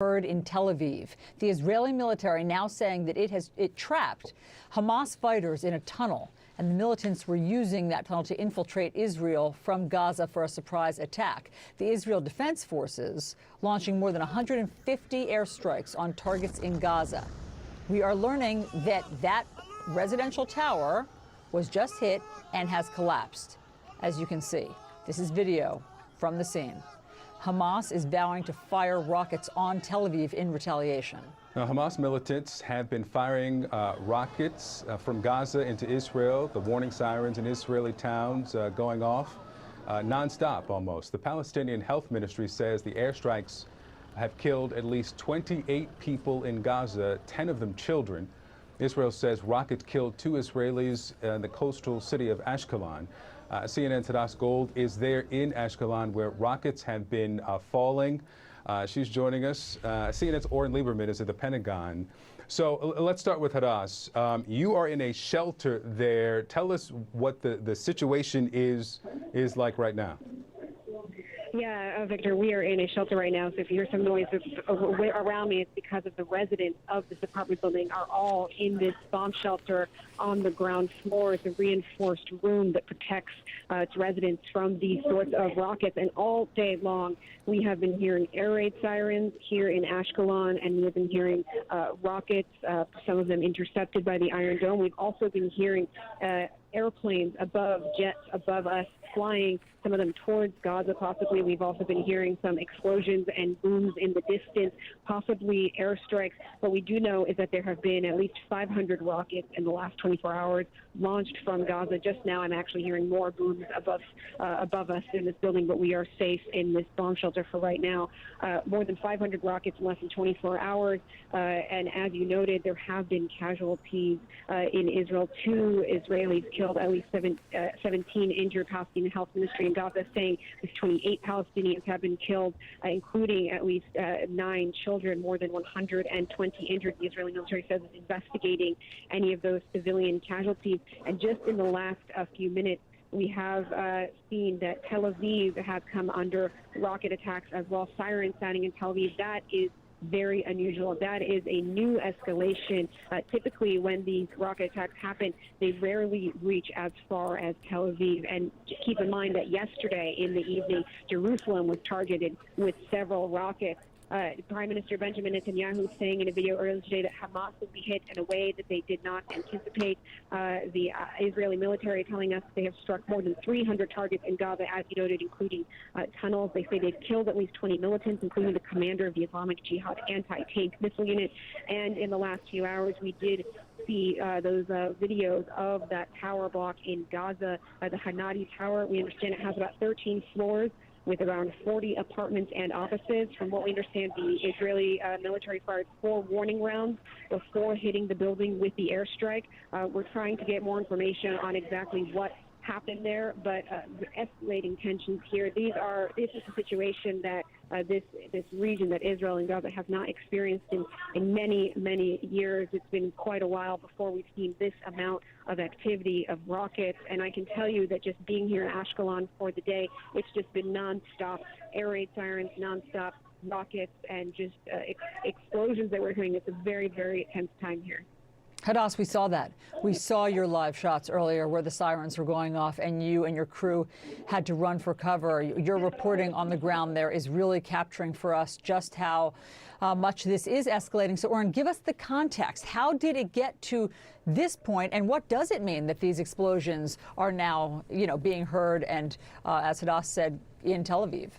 heard in Tel Aviv. The Israeli military now saying that it trapped Hamas fighters in a tunnel, and the militants were using that tunnel to infiltrate Israel from Gaza for a surprise attack. The Israel Defense Forces launching more than 150 airstrikes on targets in Gaza. We are learning that that residential tower was just hit and has collapsed. As you can see, this is video from the scene. Hamas is vowing to fire rockets on Tel Aviv in retaliation. Now, Hamas militants have been firing rockets from Gaza into Israel. The warning sirens in Israeli towns going off nonstop almost. The Palestinian Health Ministry says the airstrikes have killed at least 28 people in Gaza, 10 of them children. Israel says rockets killed 2 Israelis in the coastal city of Ashkelon. CNN's Hadas Gold is there in Ashkelon where rockets have been falling. She's joining us. CNN's Oren Lieberman is at the Pentagon. So let's start with Hadas. You are in a shelter there. Tell us what the situation is like right now. Yeah, Victor, we are in a shelter right now, so if you hear some noise around me, it's because of the residents of this apartment building are all in this bomb shelter on the ground floor. It's a reinforced room that protects its residents from these sorts of rockets, and all day long we have been hearing air raid sirens here in Ashkelon, and we've been hearing rockets, some of them intercepted by the Iron Dome. We've also been hearing airplanes above, jets above us, flying, some of them towards Gaza possibly. We've also been hearing some explosions and booms in the distance, possibly airstrikes. What we do know is that there have been at least 500 rockets in the last 24 hours launched from Gaza. Just now I'm actually hearing more booms above us in this building, but we are safe in this bomb shelter for right now. More than 500 rockets in less than 24 hours. And as you noted, there have been casualties in Israel. 2 Israelis killed, at least 17 injured. Palestinian Health Ministry in Gaza saying at 28 Palestinians have been killed, including at least 9 children, more than 120 injured. The Israeli military says it's investigating any of those civilian casualties. And just in the last few minutes, we have seen that Tel Aviv has come under rocket attacks as well. Sirens sounding in Tel Aviv. That is very unusual. That is a new escalation. Typically, when these rocket attacks happen, they rarely reach as far as Tel Aviv. And keep in mind that yesterday in the evening, Jerusalem was targeted with several rockets. Prime Minister Benjamin Netanyahu saying in a video earlier today that Hamas would be hit in a way that they did not anticipate. The Israeli military telling us they have struck more than 300 targets in Gaza, as you noted, including tunnels. They say they've killed at least 20 militants, including the commander of the Islamic Jihad anti-tank missile unit. And in the last few hours, we did see those videos of that tower block in Gaza, the Hanadi Tower. We understand it has about 13 floors, with around 40 apartments and offices. From what we understand, the Israeli military fired 4 warning rounds before hitting the building with the airstrike. We're trying to get more information on exactly what happened there, but escalating tensions here. This is a situation that this region that Israel and Gaza have not experienced in many, many years. It's been quite a while before we've seen this amount of activity of rockets. And I can tell you that just being here in Ashkelon for the day, it's just been nonstop air raid sirens, nonstop rockets, and just explosions that we're hearing. It's a very, very tense time here. Hadas, we saw that. We saw your live shots earlier where the sirens were going off and you and your crew had to run for cover. Your reporting on the ground there is really capturing for us just how much this is escalating. So, Oren, give us the context. How did it get to this point, and what does it mean that these explosions are now, being heard and, as Hadas said, in Tel Aviv?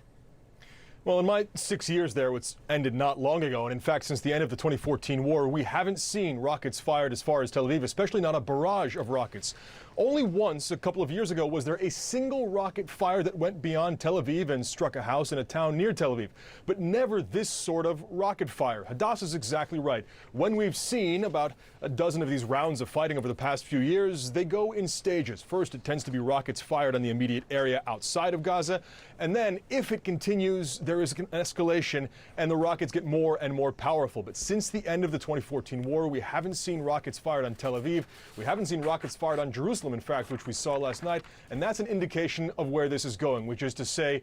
Well, in my 6 years there, which ended not long ago, and in fact, since the end of the 2014 war, we haven't seen rockets fired as far as Tel Aviv, especially not a barrage of rockets. Only once, a couple of years ago, was there a single rocket fire that went beyond Tel Aviv and struck a house in a town near Tel Aviv, but never this sort of rocket fire. Hadas is exactly right. When we've seen about a dozen of these rounds of fighting over the past few years, they go in stages. First, it tends to be rockets fired on the immediate area outside of Gaza, and then, if it continues, there is an escalation and the rockets get more and more powerful. But since the end of the 2014 war, we haven't seen rockets fired on Tel Aviv. We haven't seen rockets fired on Jerusalem Jerusalem, in fact, which we saw last night. And that's an indication of where this is going, which is to say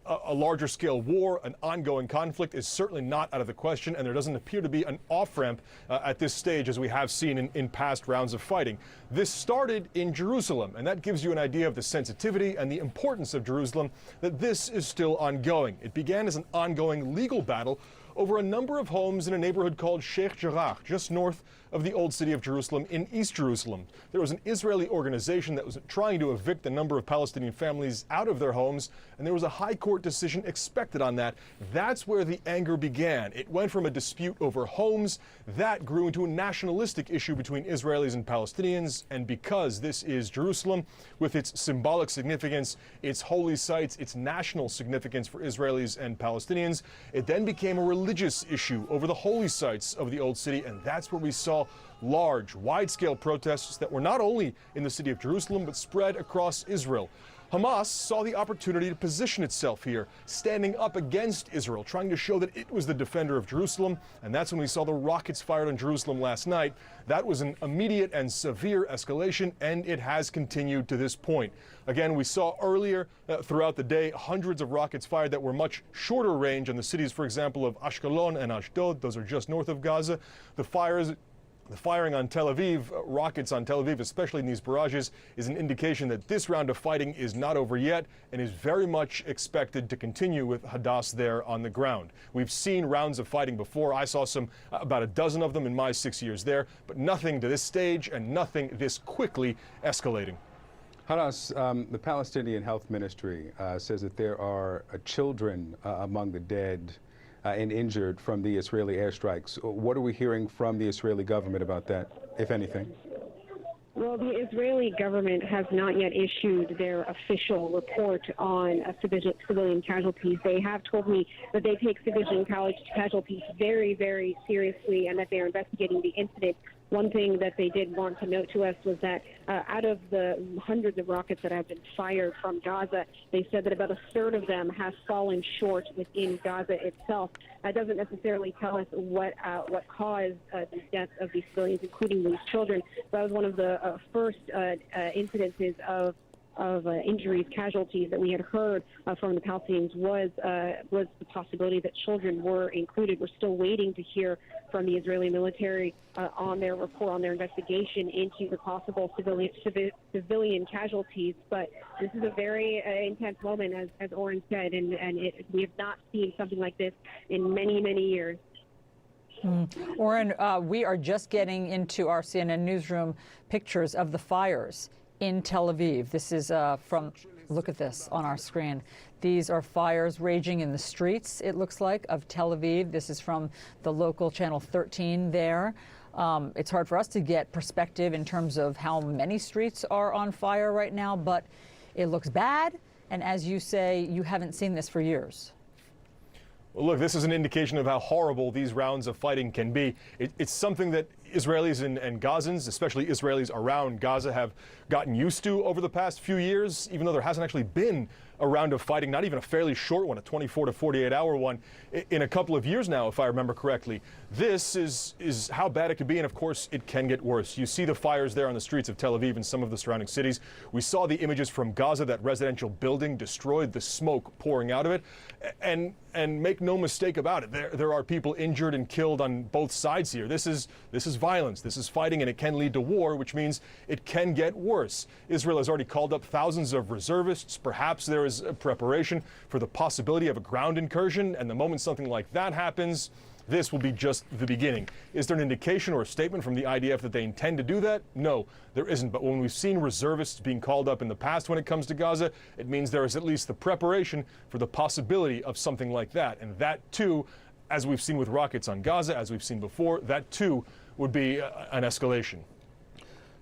a larger scale war, an ongoing conflict is certainly not out of the question. And there doesn't appear to be an off-ramp at this stage, as we have seen in past rounds of fighting. This started in Jerusalem, and that gives you an idea of the sensitivity and the importance of Jerusalem, that this is still ongoing. It began as an ongoing legal battle over a number of homes in a neighborhood called Sheikh Jarrah, just north of the old city of Jerusalem in East Jerusalem. There was an Israeli organization that was trying to evict a number of Palestinian families out of their homes, and there was a high court decision expected on that. That's where the anger began. It went from a dispute over homes that grew into a nationalistic issue between Israelis and Palestinians, and because this is Jerusalem, with its symbolic significance, its holy sites, its national significance for Israelis and Palestinians, it then became a religious issue over the holy sites of the old city, and that's where we saw large, wide-scale protests that were not only in the city of Jerusalem, but spread across Israel. Hamas saw the opportunity to position itself here, standing up against Israel, trying to show that it was the defender of Jerusalem, and that's when we saw the rockets fired on Jerusalem last night. That was an immediate and severe escalation, and it has continued to this point. Again, we saw earlier throughout the day hundreds of rockets fired that were much shorter range in the cities, for example, of Ashkelon and Ashdod. Those are just north of Gaza. The firing on Tel Aviv, rockets on Tel Aviv, especially in these barrages, is an indication that this round of fighting is not over yet and is very much expected to continue with Hadass there on the ground. We've seen rounds of fighting before. I saw about a dozen of them in my 6 years there, but nothing to this stage and nothing this quickly escalating. Hadass, the Palestinian Health Ministry says that there are children among the dead and injured from the Israeli airstrikes. What are we hearing from the Israeli government about that, if anything? Well, the Israeli government has not yet issued their official report on civilian casualties. They have told me that they take civilian casualties very, very seriously and that they are investigating the incident. One thing that they did want to note to us was that out of the hundreds of rockets that have been fired from Gaza, they said that about a third of them have fallen short within Gaza itself. That doesn't necessarily tell us what caused the deaths of these civilians, including these children. That was one of the first incidences of injuries, casualties that we had heard from the Palestinians was the possibility that children were included. We're still waiting to hear from the Israeli military on their report, on their investigation into the possible civilian casualties. But this is a very intense moment, as Oren said, and we have not seen something like this in many, many years. Oren, we are just getting into our CNN newsroom pictures of the fires in Tel Aviv. This is look at this on our screen. These are fires raging in the streets, it looks like, of Tel Aviv. This is from the local Channel 13 there. It's hard for us to get perspective in terms of how many streets are on fire right now, but it looks bad. And as you say, you haven't seen this for years. Well, look, this is an indication of how horrible these rounds of fighting can be. It's something that Israelis and Gazans, especially Israelis around Gaza, have gotten used to over the past few years, even though there hasn't actually been a round of fighting, not even a fairly short one, a 24 to 48 hour one, in a couple of years now, if I remember correctly. This is how bad it could be, and of course it can get worse. You see the fires there on the streets of Tel Aviv and some of the surrounding cities. We saw the images from Gaza, that residential building destroyed, the smoke pouring out of it, and make no mistake about it, there are people injured and killed on both sides here. This is violence, this is fighting, and it can lead to war, which means it can get worse. Israel has already called up thousands of reservists. Perhaps there is a preparation for the possibility of a ground incursion, and the moment something like that happens, this will be just the beginning. Is there an indication or a statement from the IDF that they intend to do that? No, there isn't. But when we've seen reservists being called up in the past when it comes to Gaza, it means there is at least the preparation for the possibility of something like that. And that, too, as we've seen with rockets on Gaza, as we've seen before, that, too, would be an escalation.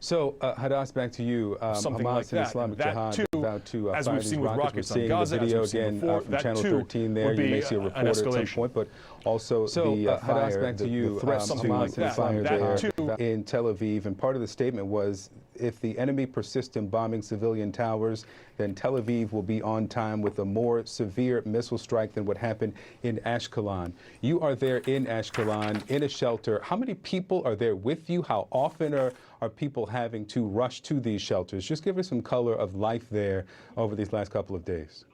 So, Hadass, back to you. Something Hamas like and that. Islamic That Jihad too, about to as fire we've these seen with rockets on Gaza, the video as we've seen again before, from that Channel too 13 there. would be You may see a an report at some escalation. point, but also So, the Hadass, fire, back to the you. threat Something to like that. fire That there. too in Tel Aviv, and part of the statement was if the enemy persists in bombing civilian towers, then Tel Aviv will be on time with a more severe missile strike than what happened in Ashkelon. You are there in Ashkelon in a shelter. How many people are there with you? How often are people having to rush to these shelters? Just give us some color of life there over these last couple of days.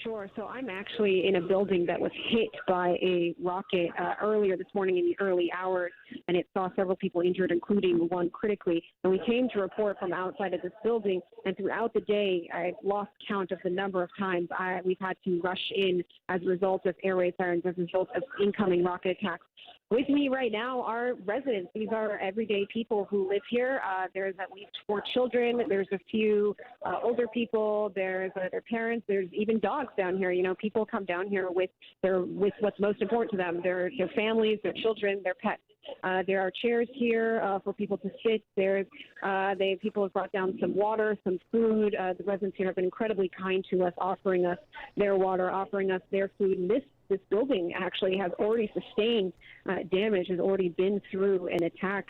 Sure. So I'm actually in a building that was hit by a rocket earlier this morning in the early hours, and it saw several people injured, including one critically. And we came to report from outside of this building, and throughout the day, I've lost count of the number of times we've had to rush in as a result of air raid sirens, as a result of incoming rocket attacks. With me right now are residents. These are everyday people who live here. There's at least 4 children. There's a few older people. There's their parents. There's even dogs down here. You know, people come down here with what's most important to them: their families, their children, their pets. There are chairs here for people to sit. People have brought down some water, some food. The residents here have been incredibly kind to us, offering us their water, offering us their food. And this building actually has already sustained damage, has already been through an attack.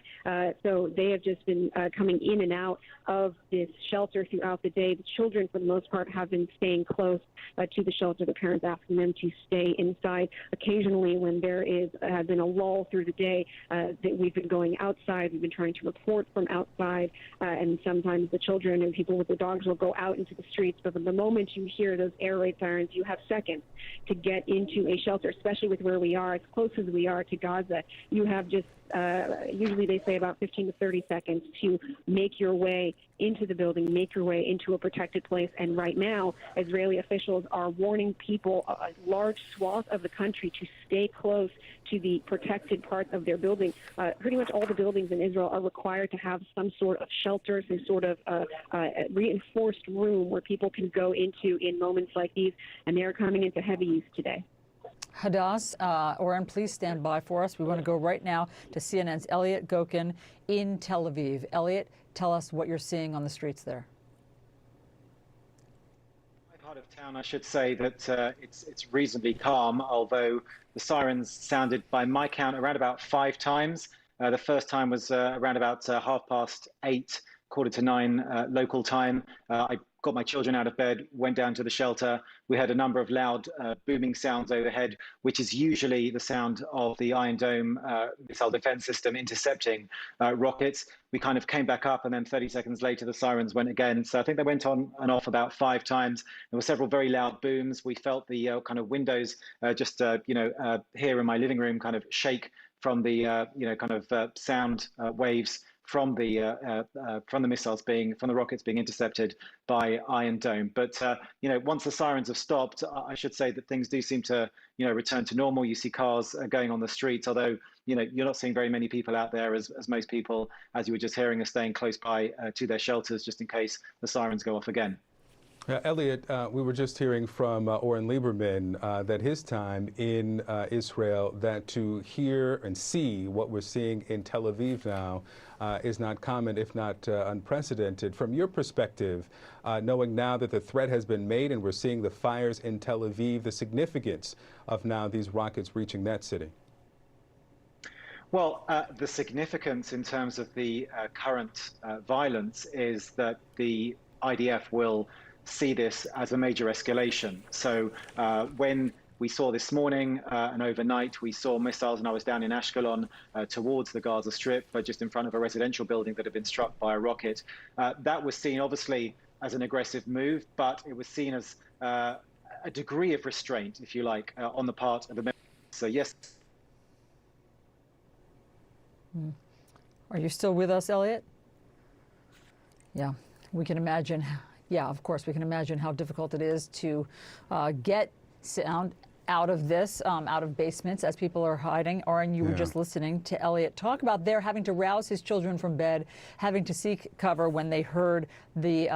So they have just been coming in and out of this shelter throughout the day. The children, for the most part, have been staying close to the shelter. The parents asking them to stay inside. Occasionally, when there has been a lull through the day, that we've been going outside. We've been trying to report from outside, and sometimes the children and people with the dogs will go out into the streets. But the moment you hear those air raid sirens, you have seconds to get into a shelter, especially with where we are, as close as we are to Gaza. You have just usually they say about 15 to 30 seconds to make your way into the building, make your way into a protected place. And right now, Israeli officials are warning people, a large swath of the country, to stay close to the protected parts of their building. Pretty much all the buildings in Israel are required to have some sort of shelter, some sort of reinforced room where people can go into in moments like these, and they're coming into heavy use today. Hadass, Oren, please stand by for us. We want to go right now to CNN's Elliot Gokin in Tel Aviv. Elliot, tell us what you're seeing on the streets there. My part of town, I should say that it's reasonably calm, although the sirens sounded, by my count, around about 5 times. The first time was around about 8:30, 8:45 local time. I got my children out of bed, went down to the shelter. We heard a number of loud booming sounds overhead, which is usually the sound of the Iron Dome missile defense system intercepting rockets. We kind of came back up, and then 30 seconds later, the sirens went again. So I think they went on and off about 5 times. There were several very loud booms. We felt the kind of windows here in my living room kind of shake from the sound waves from the missiles from the rockets being intercepted by Iron Dome. But once the sirens have stopped, I should say that things do seem to return to normal. You see cars going on the streets, although you're not seeing very many people out there, as most people, as you were just hearing, are staying close by to their shelters just in case the sirens go off again. Elliot, we were just hearing from Oren Lieberman that his time in Israel, that to hear and see what we're seeing in Tel Aviv now is not common, if not unprecedented. From your perspective, knowing now that the threat has been made and we're seeing the fires in Tel Aviv, the significance of now these rockets reaching that city? Well, the significance in terms of the current violence is that the IDF will see this as a major escalation. So when we saw this morning and overnight, we saw missiles, and I was down in Ashkelon towards the Gaza Strip, just in front of a residential building that had been struck by a rocket. That was seen obviously as an aggressive move, but it was seen as a degree of restraint, if you like, on the part of the military. So yes. Are you still with us, Elliot? Yeah, we can imagine. Yeah, of course, we can imagine how difficult it is to get sound out of this, out of basements as people are hiding. Oren, you were just listening to Elliot talk about their having to rouse his children from bed, having to seek cover when they heard the,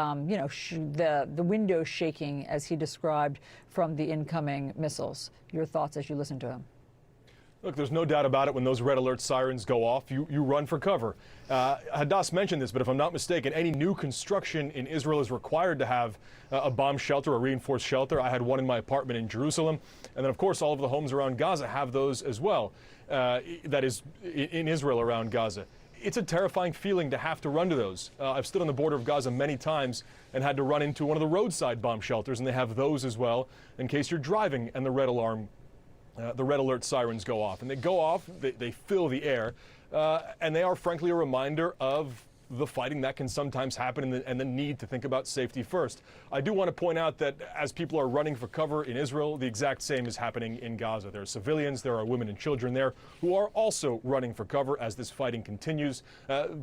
the windows shaking, as he described, from the incoming missiles. Your thoughts as you listen to him? Look, there's no doubt about it. When those red alert sirens go off, you run for cover. Hadass mentioned this, but if I'm not mistaken, any new construction in Israel is required to have a bomb shelter, a reinforced shelter. I had one in my apartment in Jerusalem. And then, of course, all of the homes around Gaza have those as well. That is, in Israel around Gaza. it's a terrifying feeling to have to run to those. I've stood on the border of Gaza many times and had to run into one of the roadside bomb shelters, and they have those as well in case you're driving and the red alert sirens go off. And they go off, they fill the air, and they are frankly a reminder of the fighting that can sometimes happen and the need to think about safety first. I do want to point out that as people are running for cover in Israel, the exact same is happening in Gaza. There are civilians, there are women and children there who are also running for cover as this fighting continues.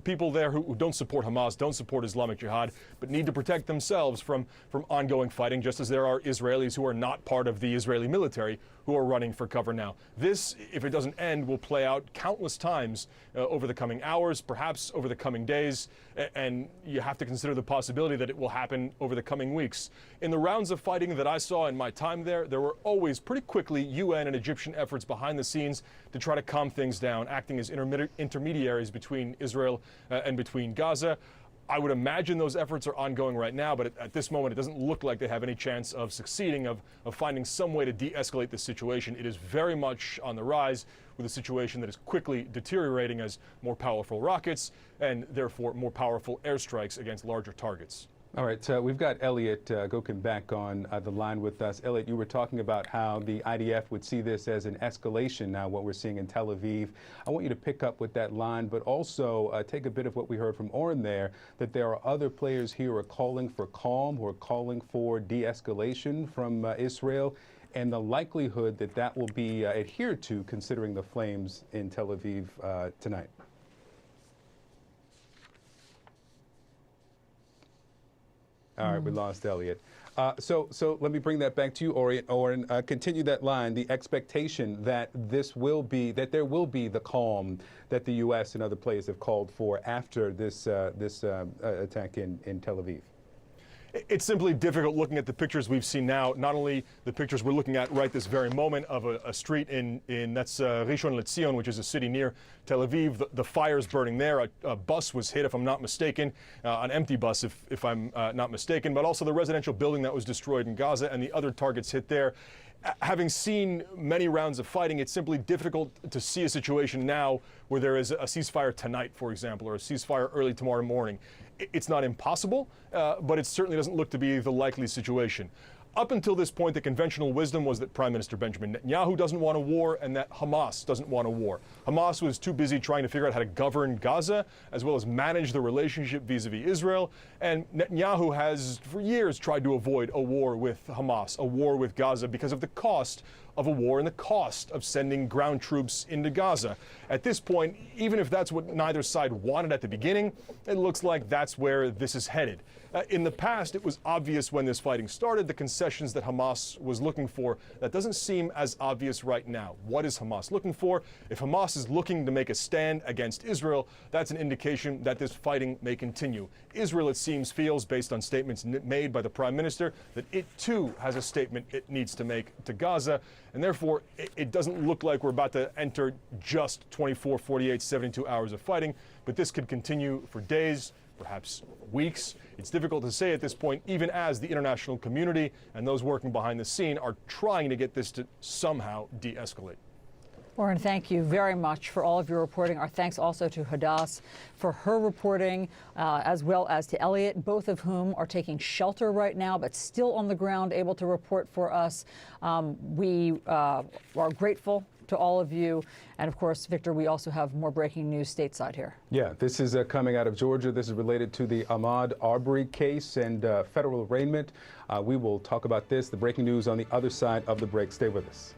People there who don't support Hamas, don't support Islamic Jihad, but need to protect themselves from ongoing fighting, just as there are Israelis who are not part of the Israeli military who are running for cover now. This, if it doesn't end, will play out countless times over the coming hours, perhaps over the coming days, and you have to consider the possibility that it will happen over the coming weeks. In the rounds of fighting that I saw in my time there were always pretty quickly UN and Egyptian efforts behind the scenes to try to calm things down, acting as intermediaries between Israel and between Gaza. I would imagine those efforts are ongoing right now, but at this moment, it doesn't look like they have any chance of succeeding, of finding some way to de-escalate the situation. It is very much on the rise, with a situation that is quickly deteriorating as more powerful rockets and therefore more powerful airstrikes against larger targets. All right, we've got Elliot Gokin back on the line with us. Elliot, you were talking about how the IDF would see this as an escalation now, what we're seeing in Tel Aviv. I want you to pick up with that line, but also take a bit of what we heard from Oren there, that there are other players here who are calling for calm, who are calling for de-escalation from Israel, and the likelihood that that will be adhered to considering the flames in Tel Aviv tonight. All right, we lost Elliot. So let me bring that back to you, Oren. Continue that line. The expectation that there will be the calm that the U.S. and other players have called for after this attack in Tel Aviv. It's simply difficult looking at the pictures we've seen now, not only the pictures we're looking at right this very moment of a street that's Rishon LeZion, which is a city near Tel Aviv. The fire's burning there. A bus was hit, if I'm not mistaken, an empty bus, if I'm not mistaken, but also the residential building that was destroyed in Gaza and the other targets hit there. Having seen many rounds of fighting, it's simply difficult to see a situation now where there is a ceasefire tonight, for example, or a ceasefire early tomorrow morning. It's not impossible, but it certainly doesn't look to be the likely situation. Up until this point, the conventional wisdom was that Prime Minister Benjamin Netanyahu doesn't want a war and that Hamas doesn't want a war. Hamas was too busy trying to figure out how to govern Gaza as well as manage the relationship vis-a-vis Israel. And Netanyahu has, for years, tried to avoid a war with Hamas, a war with Gaza, because of the cost of a war and the cost of sending ground troops into Gaza. At this point, even if that's what neither side wanted at the beginning, it looks like that's where this is headed. In the past, it was obvious when this fighting started, the concessions that Hamas was looking for. That doesn't seem as obvious right now. What is Hamas looking for? If Hamas is looking to make a stand against Israel, that's an indication that this fighting may continue. Israel, it seems, feels, based on statements made by the Prime Minister, that it too has a statement it needs to make to Gaza. And therefore, it doesn't look like we're about to enter just 24, 48, 72 hours of fighting, but this could continue for days, perhaps weeks. It's difficult to say at this point, even as the international community and those working behind the scene are trying to get this to somehow de-escalate. Oren, thank you very much for all of your reporting. Our thanks also to Hadass for her reporting, as well as to Elliot, both of whom are taking shelter right now, but still on the ground, able to report for us. We are grateful to all of you. And of course, Victor, we also have more breaking news stateside here. Yeah, this is coming out of Georgia. This is related to the Ahmaud Arbery case and federal arraignment. We will talk about this, the breaking news, on the other side of the break. Stay with us.